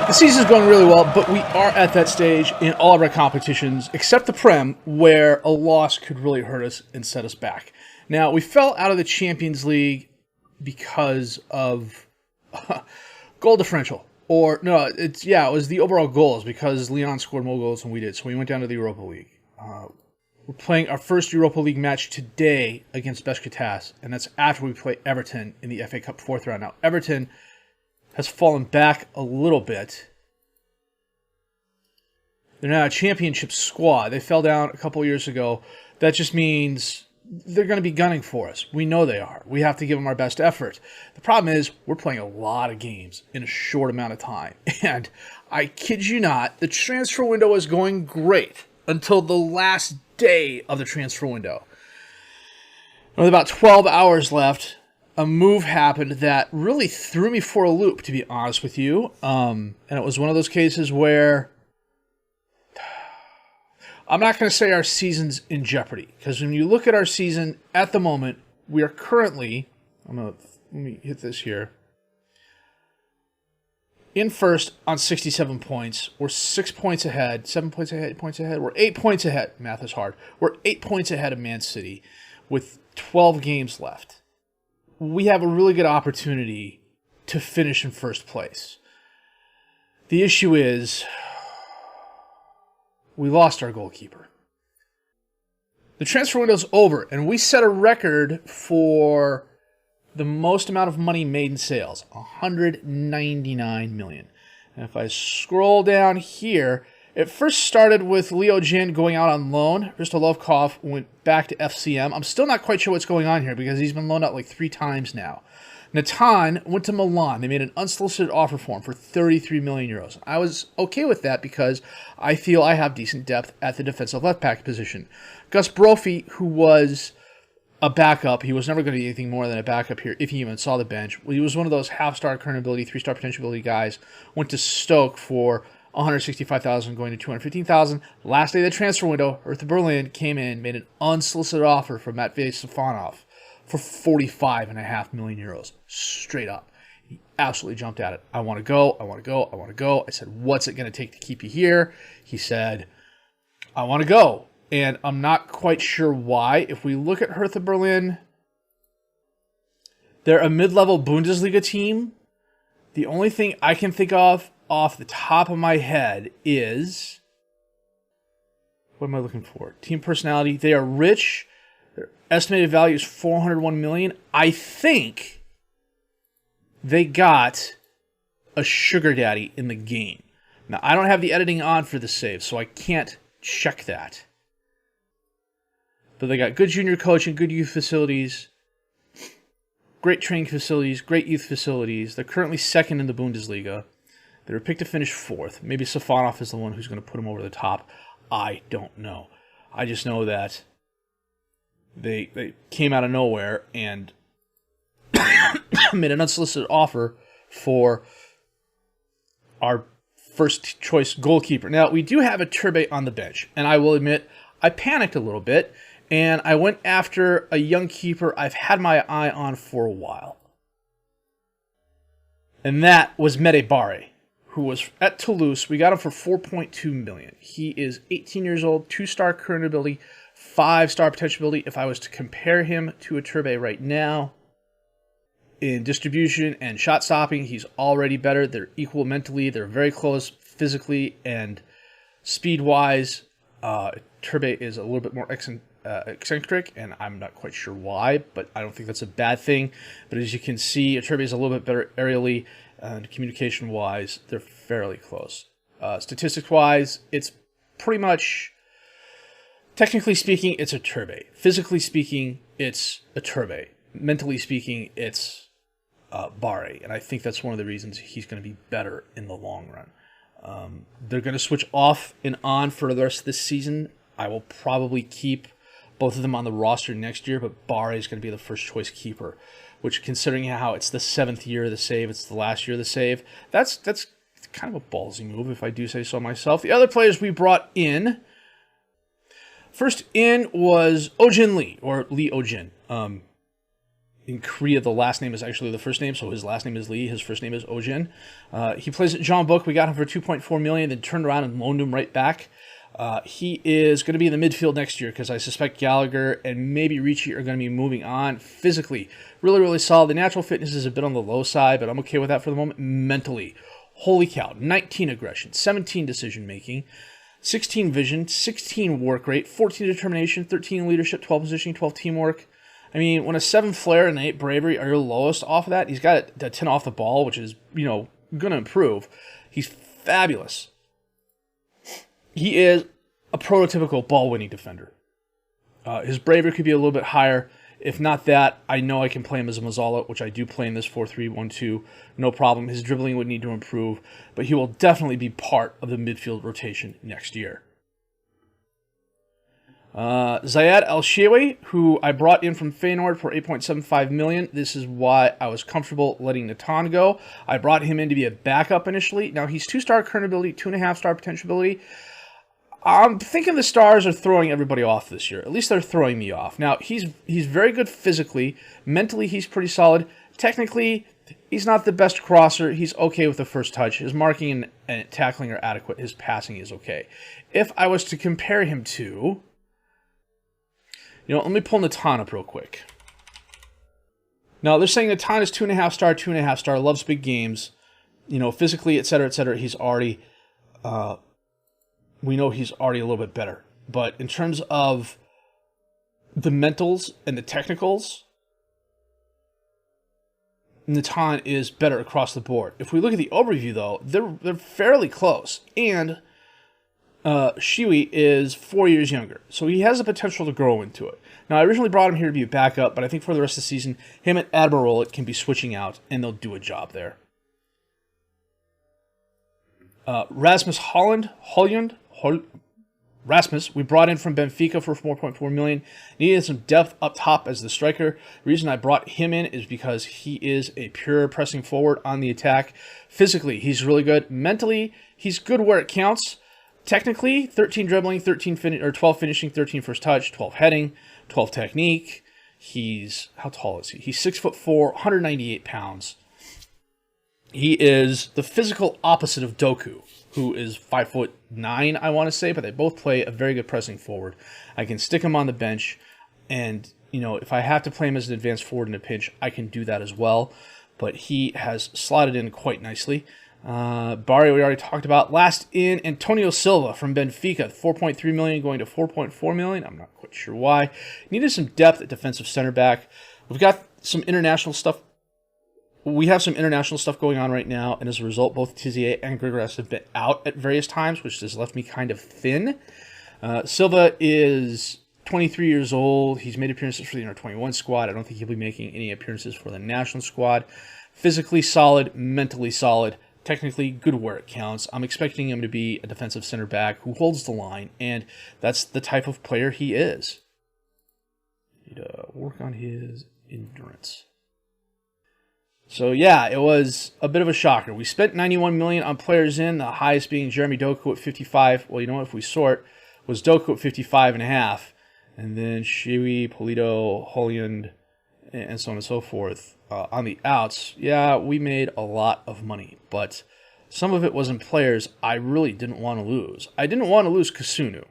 The season's going really well, but we are at that stage in all of our competitions, except the Prem, where a loss could really hurt us and set us back. Now, we fell out of the Champions League because of goal differential. Or, no, it was the overall goals, because Leon scored more goals than we did, so we went down to the Eurpaa League. We're playing our first Eurpaa League match today against Beşiktaş, and that's after we play Everton in the FA Cup 4th round. Now, Everton has fallen back a little bit. They're now a championship squad. They fell down a couple years ago. That just means they're going to be gunning for us. We know they are. We have to give them our best effort. The problem is we're playing a lot of games in a short amount of time. And I kid you not, the transfer window is going great until the last day of the transfer window. With about 12 hours left, a move happened that really threw me for a loop, to be honest with you. And it was one of those cases where I'm not going to say our season's in jeopardy, because when you look at our season at the moment, we are currently, let me hit this here, in first on 67 points. We're 6 points ahead, 7 points ahead, 8 points ahead. We're 8 points ahead. Math is hard. We're 8 points ahead of Man City with 12 games left. We have a really good opportunity to finish in first place. The issue is we lost our goalkeeper. The transfer window's over, and we set a record for the most amount of money made in sales, $199 million. And if I scroll down here, it first started with Leo Jin going out on loan. Ristolovkov went back to FCM. I'm still not quite sure what's going on here because he's been loaned out like 3 times now. Natan went to Milan. They made an unsolicited offer for him for 33 million euros. I was okay with that because I feel I have decent depth at the defensive left back position. Gus Brophy, who was a backup, he was never going to be anything more than a backup here if he even saw the bench. He was one of those half-star current ability, 3-star potential ability guys. Went to Stoke for 165,000 going to 215,000. Last day of the transfer window, Hertha Berlin came in, made an unsolicited offer for Matvei Stefanov for 45.5 million euros. Straight up. He absolutely jumped at it. I want to go, I want to go, I want to go. I said, what's it going to take to keep you here? He said, I want to go. And I'm not quite sure why. If we look at Hertha Berlin, they're a mid-level Bundesliga team. The only thing I can think of off the top of my head is, what am I looking for? Team personality. They are rich. Their estimated value is 401 million. I think they got a sugar daddy in the game. Now, I don't have the editing on for the save, so I can't check that. But they got good junior coaching, good youth facilities, great training facilities, great youth facilities. They're currently second in the Bundesliga. They were picked to finish 4th. Maybe Safanov is the one who's going to put them over the top. I don't know. I just know that they came out of nowhere and made an unsolicited offer for our first choice goalkeeper. Now, we do have a Iturbe on the bench, and I will admit I panicked a little bit, and I went after a young keeper I've had my eye on for a while. And that was Mehdi Barre, who was at Toulouse. We got him for 4.2 million. He is 18 years old, 2-star current ability, 5-star potential ability. If I was to compare him to Iturbe right now, in distribution and shot stopping, he's already better. They're equal mentally. They're very close physically and speed-wise. Iturbe is a little bit more eccentric, and I'm not quite sure why, but I don't think that's a bad thing. But as you can see, Iturbe is a little bit better aerially, and communication-wise, they're fairly close. Statistics-wise, it's pretty much, technically speaking, it's Iturbe. Physically speaking, it's Iturbe. Mentally speaking, it's Barre, and I think that's one of the reasons he's going to be better in the long run. They're going to switch off and on for the rest of this season. I will probably keep both of them on the roster next year, but Barre is going to be the first choice keeper, which, considering how it's the 7th year of the save, it's the last year of the save, that's kind of a ballsy move, if I do say so myself. The other players we brought in, first in was Ojin Lee, or Lee Ojin. in Korea, the last name is actually the first name, so his last name is Lee. His first name is Ojin. He plays at John Book. We got him for $2.4 million, then turned around and loaned him right back. He is going to be in the midfield next year because I suspect Gallagher and maybe Ricci are going to be moving on. Physically, really, really solid. The natural fitness is a bit on the low side, but I'm okay with that for the moment. Mentally, holy cow, 19 aggression, 17 decision-making, 16 vision, 16 work rate, 14 determination, 13 leadership, 12 positioning, 12 teamwork. I mean, when a 7 flair and 8 bravery are your lowest off of that, he's got a 10 off the ball, which is, going to improve. He's fabulous. He is a prototypical ball-winning defender. His bravery could be a little bit higher. If not that, I know I can play him as a Mazzala, which I do play in this 4-3-1-2. No problem. His dribbling would need to improve, but he will definitely be part of the midfield rotation next year. Zayed El-Shewi, who I brought in from Feyenoord for $8.75 million. This is why I was comfortable letting Natan go. I brought him in to be a backup initially. Now, he's 2-star current ability, 2.5-star potential ability. I'm thinking the Stars are throwing everybody off this year. At least they're throwing me off. Now, he's very good physically. Mentally, he's pretty solid. Technically, he's not the best crosser. He's okay with the first touch. His marking and tackling are adequate. His passing is okay. If I was to compare him to... let me pull Natan up real quick. Now, they're saying Natan is 2.5-star, 2.5-star, loves big games. Physically, etc., etc. He's already... we know he's already a little bit better. But in terms of the mentals and the technicals, Natan is better across the board. If we look at the overview, though, they're fairly close. And Shiwi is 4 years younger, so he has the potential to grow into it. Now, I originally brought him here to be a backup, but I think for the rest of the season, him and Admiral can be switching out, and they'll do a job there. Rasmus Rasmus, we brought in from Benfica for $4.4 million. Needed some depth up top as the striker. The reason I brought him in is because he is a pure pressing forward on the attack. Physically, he's really good. Mentally, he's good where it counts. Technically, 13 dribbling, 12 finishing, 13 first touch, 12 heading, 12 technique. How tall is he? He's 6'4", 198 pounds. He is the physical opposite of Doku, who is 5'9", I want to say, but they both play a very good pressing forward. I can stick him on the bench, and if I have to play him as an advanced forward in a pinch, I can do that as well. But he has slotted in quite nicely. Barry, we already talked about. Last in, Antonio Silva from Benfica, $4.3 million going to $4.4 million. I'm not quite sure why. Needed some depth at defensive center back. We've got some international stuff. We have some international stuff going on right now, and as a result, both Tizier and Grigoras have been out at various times, which has left me kind of thin. Silva is 23 years old. He's made appearances for the Under-21 squad. I don't think he'll be making any appearances for the national squad. Physically solid, mentally solid, technically good where it counts. I'm expecting him to be a defensive center back who holds the line, and that's the type of player he is. Need to work on his endurance. So yeah, it was a bit of a shocker. We spent $91 million on players in, the highest being Jeremy Doku at 55. Well, you know what, if we sort, was Doku at 55.5, and then Shiwi, Polito, Holland, and so on and so forth. On the outs, yeah, we made a lot of money, but some of it was in players I really didn't want to lose. I didn't want to lose Kasunu,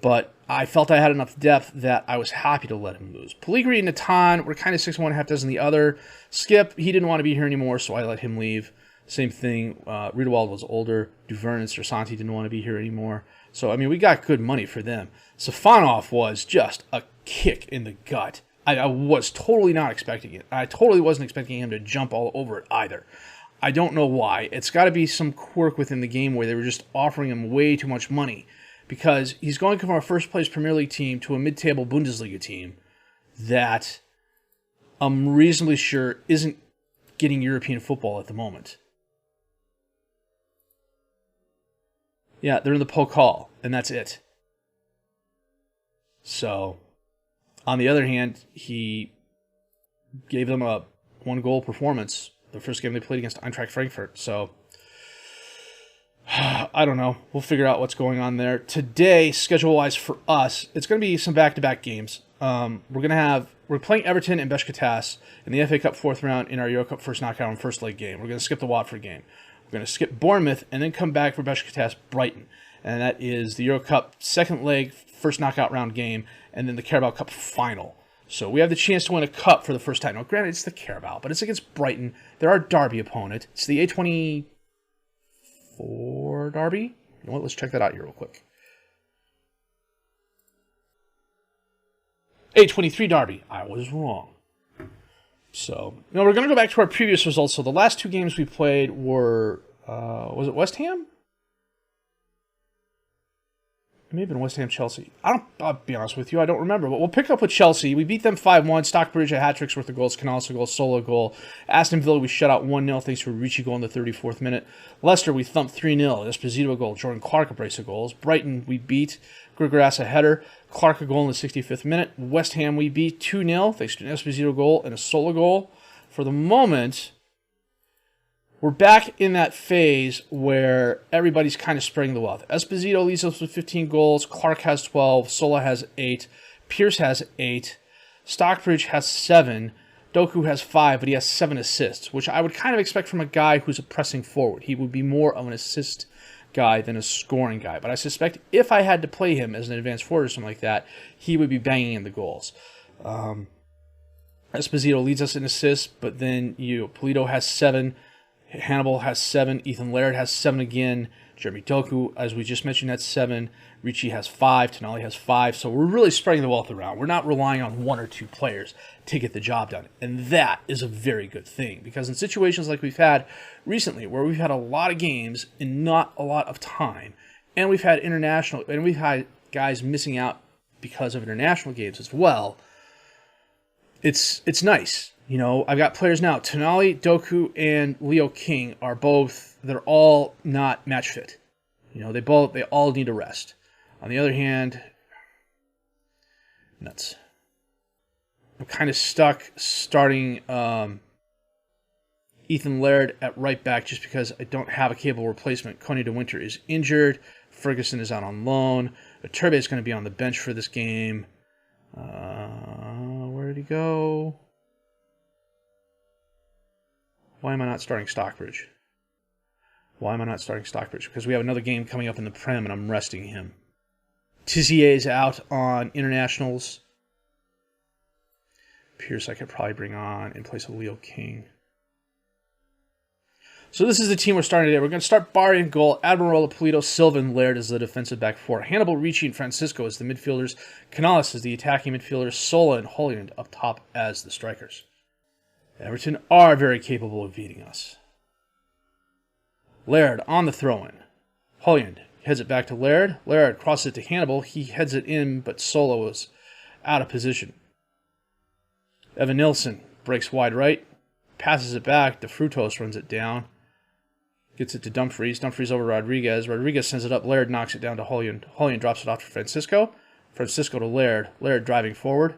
but I felt I had enough depth that I was happy to let him lose. Pellegrini and Natan were kind of 6-1, half dozen the other. Skip, he didn't want to be here anymore, so I let him leave. Same thing, Riedewald was older. Duvern and Sersanti didn't want to be here anymore. So, I mean, we got good money for them. Safanov was just a kick in the gut. I was totally not expecting it. I totally wasn't expecting him to jump all over it either. I don't know why. It's got to be some quirk within the game where they were just offering him way too much money, because he's going from a first-place Premier League team to a mid-table Bundesliga team that I'm reasonably sure isn't getting European football at the moment. Yeah, they're in the Pokal, and that's it. So, on the other hand, he gave them a one-goal performance the first game they played against Eintracht Frankfurt. So, I don't know. We'll figure out what's going on there. Today, schedule-wise for us, it's going to be some back-to-back games. We're going to have we're playing Everton and Beşiktaş in the FA Cup 4th round in our Euro Cup first knockout and first leg game. We're going to skip the Watford game. We're going to skip Bournemouth and then come back for Beşiktaş Brighton. And that is the Euro Cup second leg, first knockout round game, and then the Carabao Cup final. So we have the chance to win a cup for the first time. Now, granted, it's the Carabao, but it's against Brighton. They're our derby opponent. It's the A24 derby. You know what? Let's check that out here real quick. A23 derby. I was wrong. So, we're going to go back to our previous results. So the last two games we played were, was it West Ham? It may have been West Ham Chelsea. I'll be honest with you, I don't remember. But we'll pick up with Chelsea. We beat them 5-1. Stockbridge, a hat-trick's worth of goals. Canales a goal. Sola a goal. Aston Villa, we shut out 1-0 thanks to a Ricci goal in the 34th minute. Leicester, we thumped 3-0. Esposito a goal. Jordan Clark a brace of goals. Brighton, we beat. Grigoras a header. Clark a goal in the 65th minute. West Ham, we beat 2-0 thanks to an Esposito goal and a Sola goal. For the moment, we're back in that phase where everybody's kind of spreading the wealth. Esposito leads us with 15 goals. Clark has 12. Sola has 8. Pierce has 8. Stockbridge has 7. Doku has 5, but he has 7 assists, which I would kind of expect from a guy who's a pressing forward. He would be more of an assist guy than a scoring guy. But I suspect if I had to play him as an advanced forward or something like that, he would be banging in the goals. Esposito leads us in assists, but then Polito has 7. Hannibal has 7. Ethan Laird has 7 again. Jeremy Doku, as we just mentioned, has 7. Ricci has 5. Tonali has 5. So we're really spreading the wealth around. We're not relying on 1 or 2 players to get the job done. And that is a very good thing. Because in situations like we've had recently, where we've had a lot of games in not a lot of time, and we've had guys missing out because of international games as well, it's nice. I've got players now. Tonali, Doku, and Leo King they're all not match fit. They all need a rest. On the other hand, nuts. I'm kind of stuck starting Ethan Laird at right back just because I don't have a capable replacement. Coney de Winter is injured. Ferguson is out on loan. Iturbe is going to be on the bench for this game. Where did he go? Why am I not starting Stockbridge? Because we have another game coming up in the Prem, and I'm resting him. Tizier is out on internationals. Pierce I could probably bring on in place of Leo King. So this is the team we're starting today. We're going to start Bari in goal. Admiral, Polito, Silva, and Laird as the defensive back four. Hannibal, Ricci, and Francisco as the midfielders. Canales as the attacking midfielders. Sola and Holland up top as the strikers. Everton are very capable of beating us. Laird on the throw-in. Holland heads it back to Laird. Laird crosses it to Hannibal. He heads it in, but Sola was out of position. Evan Nilsson breaks wide right. Passes it back. De Frutos runs it down. Gets it to Dumfries. Dumfries over Rodriguez. Rodriguez sends it up. Laird knocks it down to Holland. Holland drops it off to Francisco. Francisco to Laird. Laird driving forward.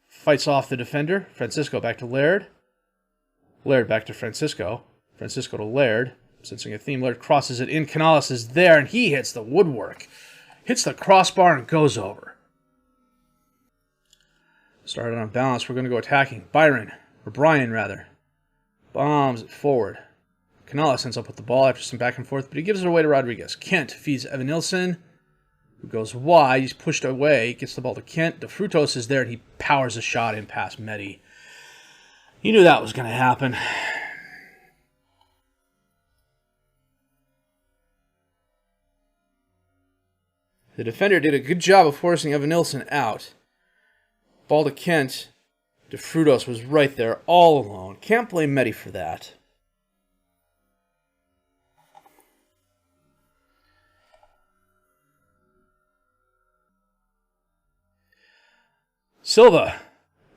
Fights off the defender. Francisco back to Laird. Laird back to Francisco. Francisco to Laird. Sensing a theme, Laird crosses it in. Canales is there, and he hits the woodwork. Hits the crossbar and goes over. Started on balance. We're going to go attacking. Brian rather. Bombs it forward. Canales ends up with the ball after some back and forth, but he gives it away to Rodriguez. Kent feeds Evan Nilsson, who goes wide. He's pushed away. Gets the ball to Kent. De Frutos is there, and he powers a shot in past Medi. You knew that was going to happen. The defender did a good job of forcing Evan Nilsson out. Ball to Kent. De Frutos was right there, all alone. Can't blame Medi for that. Silva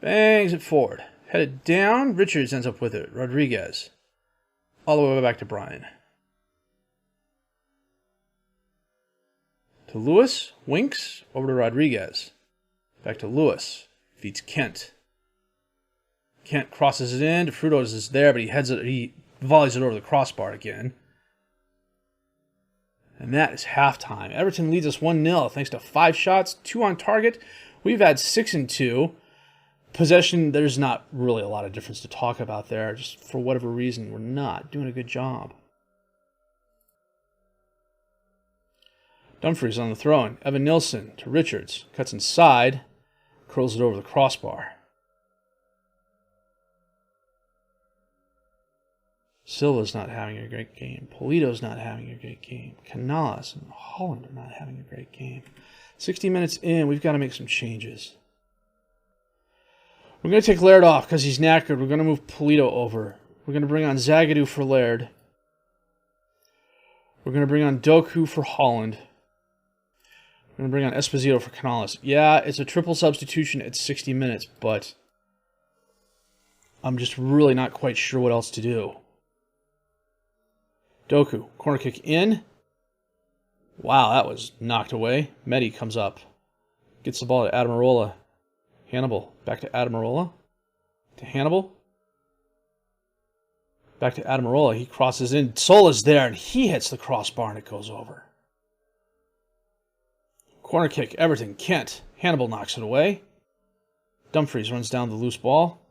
bangs it forward. Headed down. Richards ends up with it. Rodriguez. All the way back to Brian. To Lewis. Winks. Over to Rodriguez. Back to Lewis. Feeds Kent. Kent crosses it in. De Frutos is there, but he volleys it over the crossbar again. And that is halftime. Everton leads us 1-0 thanks to 5 shots, 2 on target, We've had 6 and 2. Possession, there's not really a lot of difference to talk about there. Just for whatever reason, we're not doing a good job. Dumfries on the throw-in. Evan Nilsson to Richards. Cuts inside. Curls it over the crossbar. Silva's not having a great game. Polito's not having a great game. Canales and Holland are not having a great game. 60 minutes in, we've got to make some changes. We're going to take Laird off because he's knackered. We're going to move Polito over. We're going to bring on Zagadou for Laird. We're going to bring on Doku for Holland. We're going to bring on Esposito for Canales. Yeah, it's a triple substitution at 60 minutes, but I'm just really not quite sure what else to do. Doku, corner kick in. Wow, that was knocked away. Medi comes up. Gets the ball to Adamarola. Hannibal, back to Adamarola. To Hannibal. Back to Adamarola. He crosses in. Sola's there, and he hits the crossbar, and it goes over. Corner kick, Everton, Kent. Hannibal knocks it away. Dumfries runs down the loose ball.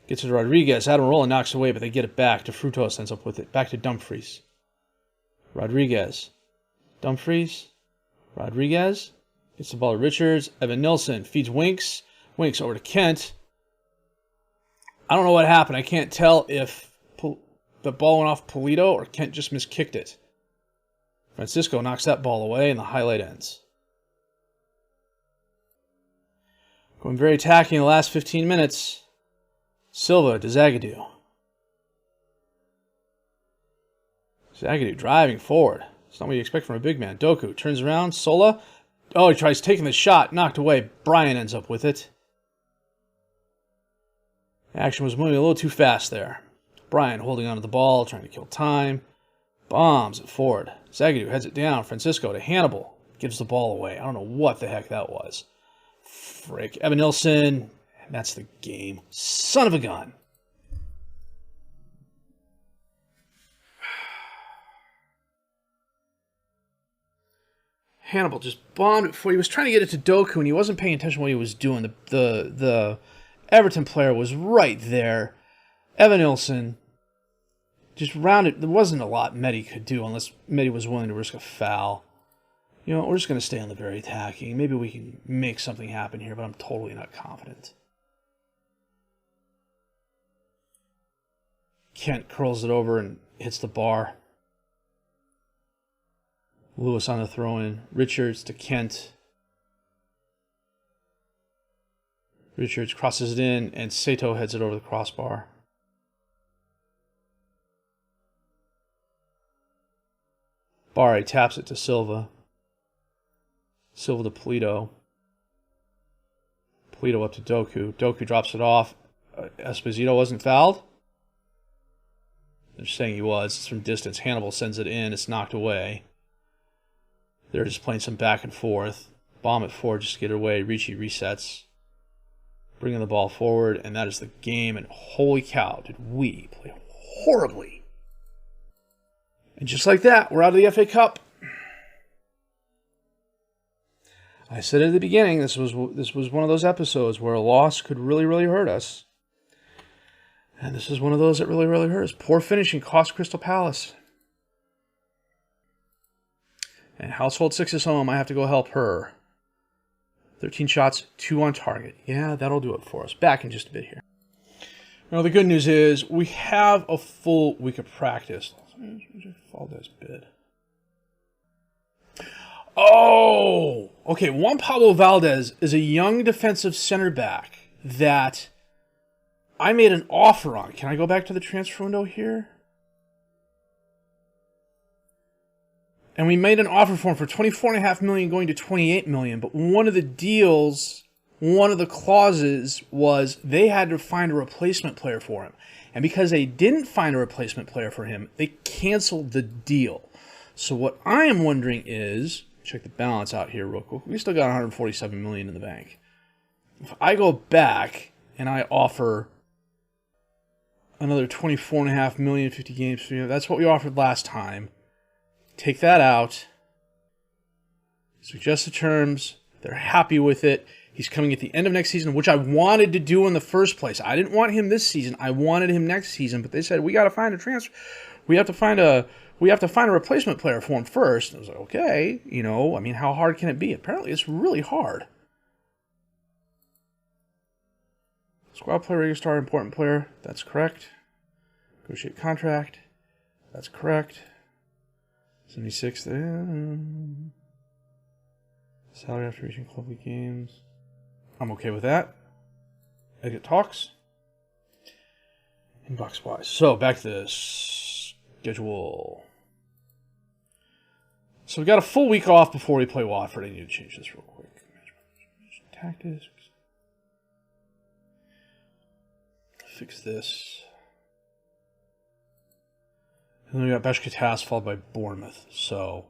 Gets it to Rodriguez. Adamarola knocks it away, but they get it back. To Frutos ends up with it. Back to Dumfries. Rodriguez. Dumfries. Rodriguez. Gets the ball to Richards. Evan Nilsson feeds Winks. Winks over to Kent. I don't know what happened. I can't tell if the ball went off Polito or Kent just miskicked it. Francisco knocks that ball away and the highlight ends. Going very attacking in the last 15 minutes. Silva to Zagadou. Zagadou driving forward. It's not what you expect from a big man. Doku turns around. Sola. Oh, he tries taking the shot. Knocked away. Brian ends up with it. Action was moving a little too fast there. Brian holding onto the ball, trying to kill time. Bombs it forward. Zagadou heads it down. Francisco to Hannibal. Gives the ball away. I don't know what the heck that was. Frick. Evan Nilsson. And that's the game. Son of a gun. Hannibal just bombed it before he was trying to get it to Doku, and he wasn't paying attention to what he was doing. The Everton player was right there. Evan Nilsson just rounded. There wasn't a lot Medi could do unless Medi was willing to risk a foul. You know, we're just going to stay on the very attacking. Maybe we can make something happen here, but I'm totally not confident. Kent curls it over and hits the bar. Lewis on the throw-in. Richards to Kent. Richards crosses it in, and Sato heads it over the crossbar. Barre taps it to Silva. Silva to Polito. Polito up to Doku. Doku drops it off. Esposito wasn't fouled. They're saying he was. It's from distance. Hannibal sends it in. It's knocked away. They're just playing some back and forth. Bomb it forward just to get it away. Ricci resets. Bringing the ball forward. And that is the game. And holy cow, did we play horribly. And just like that, we're out of the FA Cup. I said at the beginning, this was one of those episodes where a loss could really, really hurt us. And this is one of those that really, really hurt us. Poor finishing cost Crystal Palace. And Household 6 is home. I have to go help her. 13 shots, 2 on target. Yeah, that'll do it for us. Back in just a bit here. Now, the good news is we have a full week of practice. Valdez bid. Oh! Okay, Juan Pablo Valdez is a young defensive center back that I made an offer on. Can I go back to the transfer window here? And we made an offer for him for $24.5 million going to $28 million. But one of the deals, one of the clauses was they had to find a replacement player for him. And because they didn't find a replacement player for him, they canceled the deal. So what I am wondering is, check the balance out here real quick. We still got $147 million in the bank. If I go back and I offer another $24.5 million, 50 games, that's what we offered last time. Take that out. Suggest the terms. They're happy with it. He's coming at the end of next season, which I wanted to do in the first place. I didn't want him this season. I wanted him next season, but they said we got to find a transfer. We have to find a replacement player for him first. I was like, okay, I mean, how hard can it be? Apparently, it's really hard. Squad player, regular star, important player. That's correct. Negotiate contract. That's correct. 76. Salary after reaching club league games. I'm okay with that. Exit talks. Inbox wise. So back to the schedule. So we got a full week off before we play Watford. I need to change this real quick. Tactics. Fix this. And then we got Beşiktaş followed by Bournemouth. So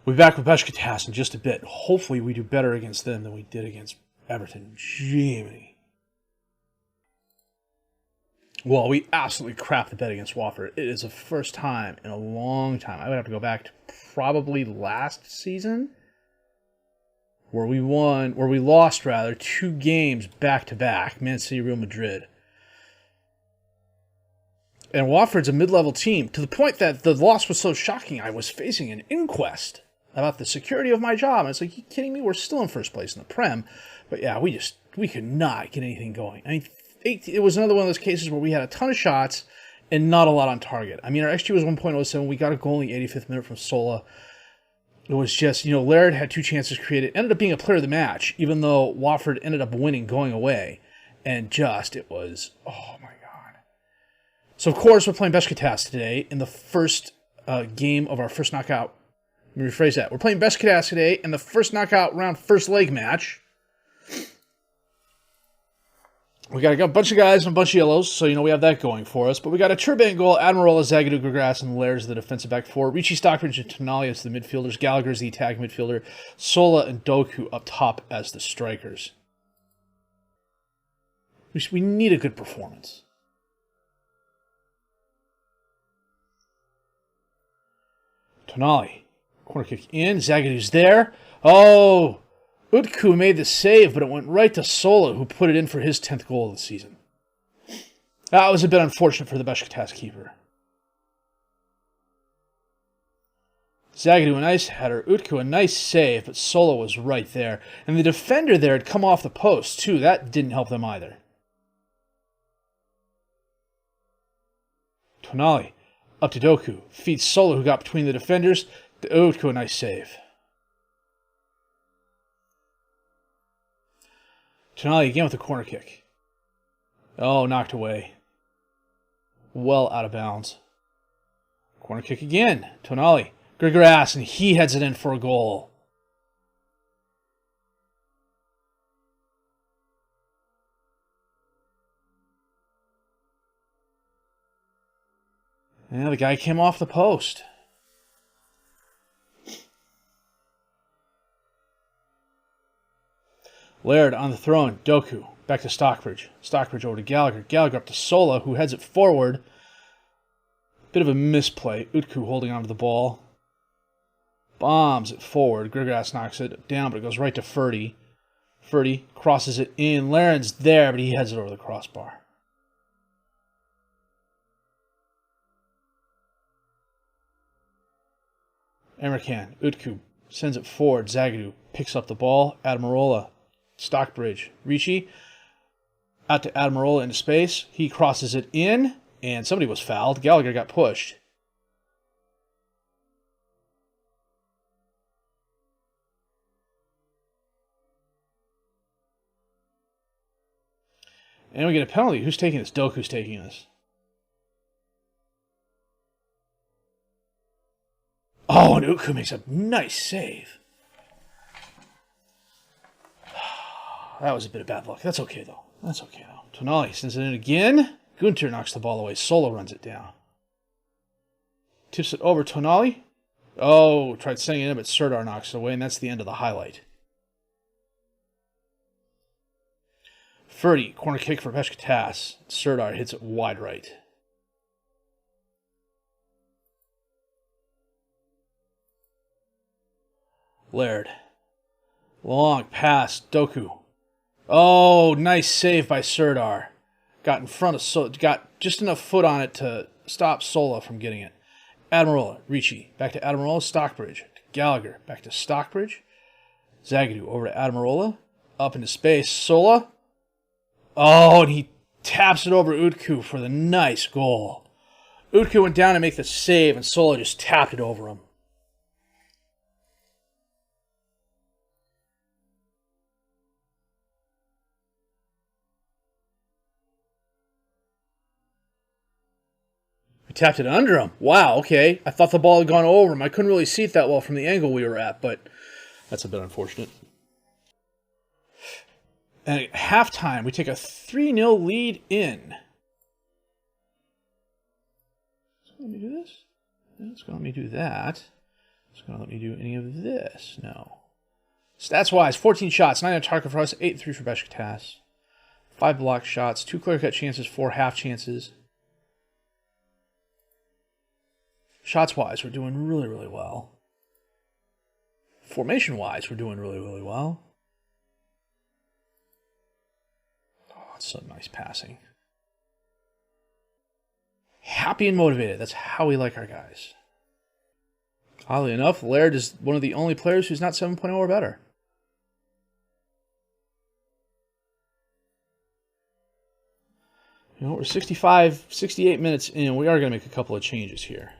we'll be back with Beşiktaş in just a bit. Hopefully we do better against them than we did against Everton. Jiminy. Well, we absolutely crapped the bed against Watford. It is the first time in a long time. I would have to go back to probably last season where we lost 2 games back to back. Man City, Real Madrid. And Watford's a mid-level team, to the point that the loss was so shocking, I was facing an inquest about the security of my job. And it's like, you kidding me? We're still in first place in the Prem. But yeah, we could not get anything going. I mean, it was another one of those cases where we had a ton of shots and not a lot on target. I mean, our XG was 1.07. We got a goal in the 85th minute from Sola. It was just, Laird had 2 chances created. Ended up being a player of the match, even though Watford ended up winning going away. And it was, oh my God. So, of course, we're playing Beşiktaş today in the first game of our first knockout. Let me rephrase that. We're playing Beşiktaş today in the first knockout round first leg match. We got a bunch of guys and a bunch of yellows, so we have that going for us. But we got a Turban goal, Admiral, Zagadou, Gragas, and Laird as the defensive back four. Ricci, Stockbridge, and Tonali as the midfielders. Gallagher is the attacking midfielder. Sola and Doku up top as the strikers. We need a good performance. Tonali. Corner kick in. Zagadou's there. Oh! Utku made the save, but it went right to Sola, who put it in for his 10th goal of the season. That was a bit unfortunate for the Beşiktaş keeper. Zagadou, a nice header. Utku, a nice save, but Sola was right there. And the defender there had come off the post, too. That didn't help them either. Tonali, up to Doku. Feeds Sola, who got between the defenders. Utku, a nice save. Tonali again with a corner kick. Oh, knocked away. Well out of bounds. Corner kick again. Tonali. Gragas, and he heads it in for a goal. Yeah, the guy came off the post. Laird on the throw-in. Doku. Back to Stockbridge. Stockbridge over to Gallagher. Gallagher up to Sola, who heads it forward. Bit of a misplay. Utku holding onto the ball. Bombs it forward. Gragas knocks it down, but it goes right to Ferdy. Ferdy crosses it in. Laren's there, but he heads it over the crossbar. Emerkan. Utku sends it forward. Zagadou picks up the ball. Admirola. Stockbridge. Ricci. Out to Admirola into space. He crosses it in, and somebody was fouled. Gallagher got pushed. And we get a penalty. Who's taking this? Doku's taking this. Oh, and Utku makes a nice save. That was a bit of bad luck. That's okay, though. Tonali sends it in again. Gunter knocks the ball away. Sola runs it down. Tips it over Tonali. Oh, tried sending it in, but Serdar knocks it away, and that's the end of the highlight. Ferdy, corner kick for Beşiktaş. Serdar hits it wide right. Laird. Long pass, Doku. Oh, nice save by Serdar. Got in front of got just enough foot on it to stop Sola from getting it. Admirola, Ricci, back to Admirola, Stockbridge, to Gallagher, back to Stockbridge. Zagadou over to Admirola, up into space, Sola. Oh, and he taps it over Utku for the nice goal. Utku went down to make the save, and Sola just tapped it over him. He tapped it under him. Wow, okay. I thought the ball had gone over him. I couldn't really see it that well from the angle we were at, but that's a bit unfortunate. And at halftime, we take a 3-0 lead in. Let me do this. It's going to let me do that. It's going to let me do any of this. No. Stats-wise, 14 shots, 9 on target for us, 8-3 for Beşiktaş. 5 block shots, 2 clear-cut chances, 4 half chances. Shots-wise, we're doing really, really well. Formation-wise, we're doing really, really well. Oh, it's so nice passing. Happy and motivated. That's how we like our guys. Oddly enough, Laird is one of the only players who's not 7.0 or better. You know, we're 68 minutes in. We are going to make a couple of changes here.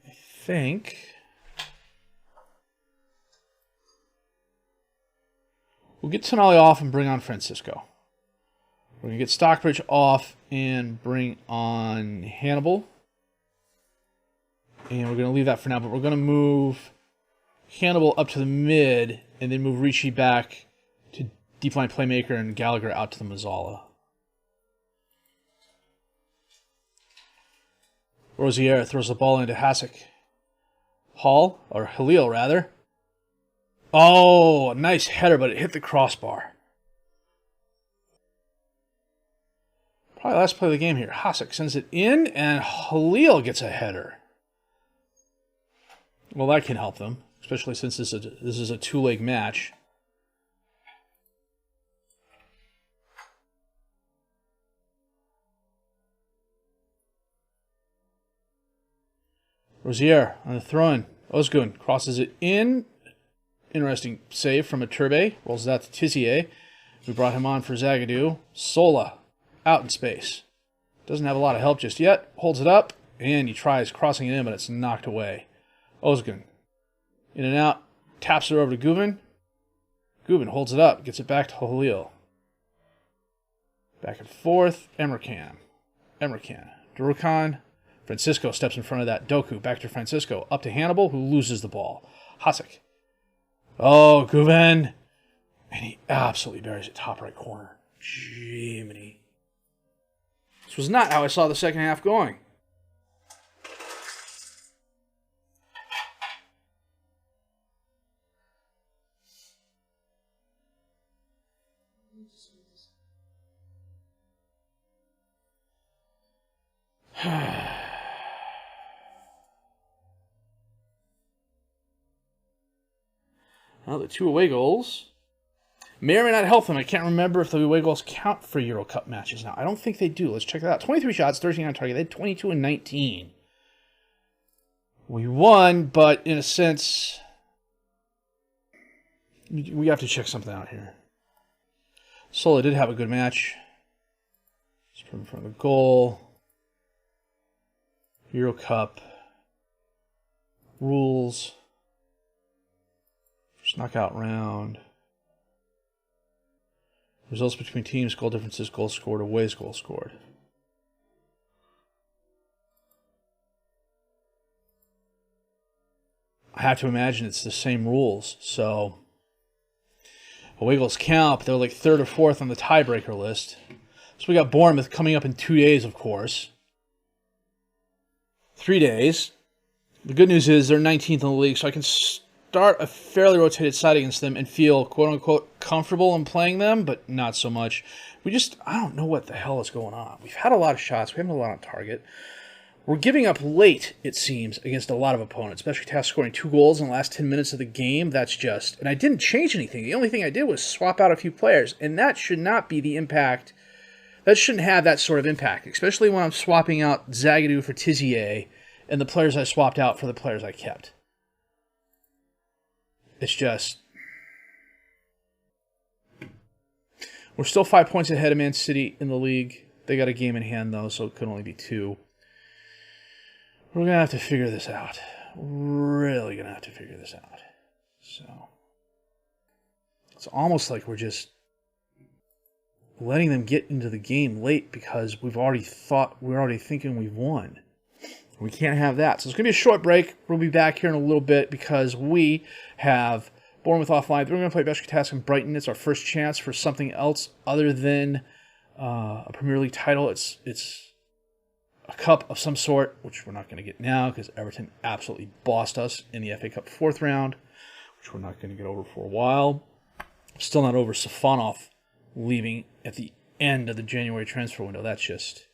I think we'll get Tonali off and bring on Francisco. We're going to get Stockbridge off and bring on Hannibal. And we're going to leave that for now, but we're going to move Hannibal up to the mid and then move Ricci back to deep line playmaker and Gallagher out to the Mazzala. Rosier throws the ball into Hasek. Halil rather. Oh, a nice header, but it hit the crossbar. Probably last play of the game here. Hasek sends it in, and Halil gets a header. Well, that can help them, especially since this is a two-leg match. Rosier on the throw-in. Özgun crosses it in. Interesting save from Iturbe. Rolls that to Tizier. We brought him on for Zagadou. Sola out in space. Doesn't have a lot of help just yet. Holds it up, and he tries crossing it in, but it's knocked away. Özgun in and out. Taps it over to Gubin. Gubin holds it up. Gets it back to Halil. Back and forth. Emrecan. Durukan. Francisco steps in front of that. Doku back to Francisco. Up to Hannibal, who loses the ball. Hasek. Oh, Gubin. And he absolutely buries it top right corner. Jiminy. This was not how I saw the second half going. Well, the 2 away goals may or may not help them. I can't remember if the away goals count for Euro Cup matches now. I don't think they do. Let's check that out. 23 shots, 13 on target. They had 22 and 19. We won, but in a sense, we have to check something out here. Sola did have a good match. Just from the goal. Euro Cup. Rules. First knockout round. Results between teams, goal differences, goals scored, aways, goals scored. I have to imagine it's the same rules. So away goals count, but they're like 3rd or 4th on the tiebreaker list. So we got Bournemouth coming up in 2 days, of course. 3 days. The good news is they're 19th in the league, so I can start a fairly rotated side against them and feel quote-unquote comfortable in playing them, but not so much. I don't know what the hell is going on. We've had a lot of shots. We haven't had a lot on target. We're giving up late, it seems, against a lot of opponents. Besiktas scoring 2 goals in the last 10 minutes of the game. That's just... And I didn't change anything. The only thing I did was swap out a few players. And that should not be the impact. That shouldn't have that sort of impact. Especially when I'm swapping out Zagadou for Tizier and the players I swapped out for the players I kept. It's just... We're still 5 points ahead of Man City in the league. They got a game in hand, though, so it could only be 2. We're going to have to figure this out. Really going to have to figure this out. So, it's almost like we're just letting them get into the game late because we're already thinking we've won. We can't have that. So it's going to be a short break. We'll be back here in a little bit because we have Bournemouth offline. We're going to play Besiktas and Brighton. It's our first chance for something else other than a Premier League title. It's a cup of some sort, which we're not going to get now because Everton absolutely bossed us in the FA Cup 4th round, which we're not going to get over for a while. Still not over Safonov leaving at the end of the January transfer window. That's just...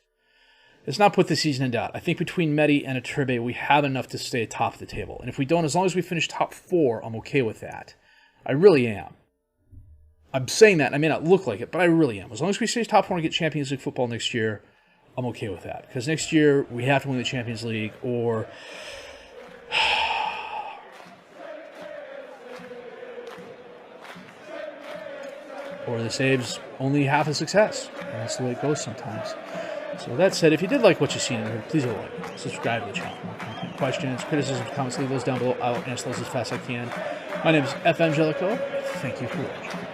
It's not put the season in doubt. I think between Medi and Iturbe, we have enough to stay top of the table. And if we don't, as long as we finish top 4, I'm okay with that. I really am. I'm saying that, I may not look like it, but I really am. As long as we stay top 4 and get Champions League football next year, I'm okay with that. Because next year, we have to win the Champions League, or the save's only half a success. And that's the way it goes sometimes. So with that said, if you did like what you've seen here, please like, subscribe to the channel. More content, questions, criticisms, comments, leave those down below. I'll answer those as fast as I can. My name is F. Angelico. Thank you for watching.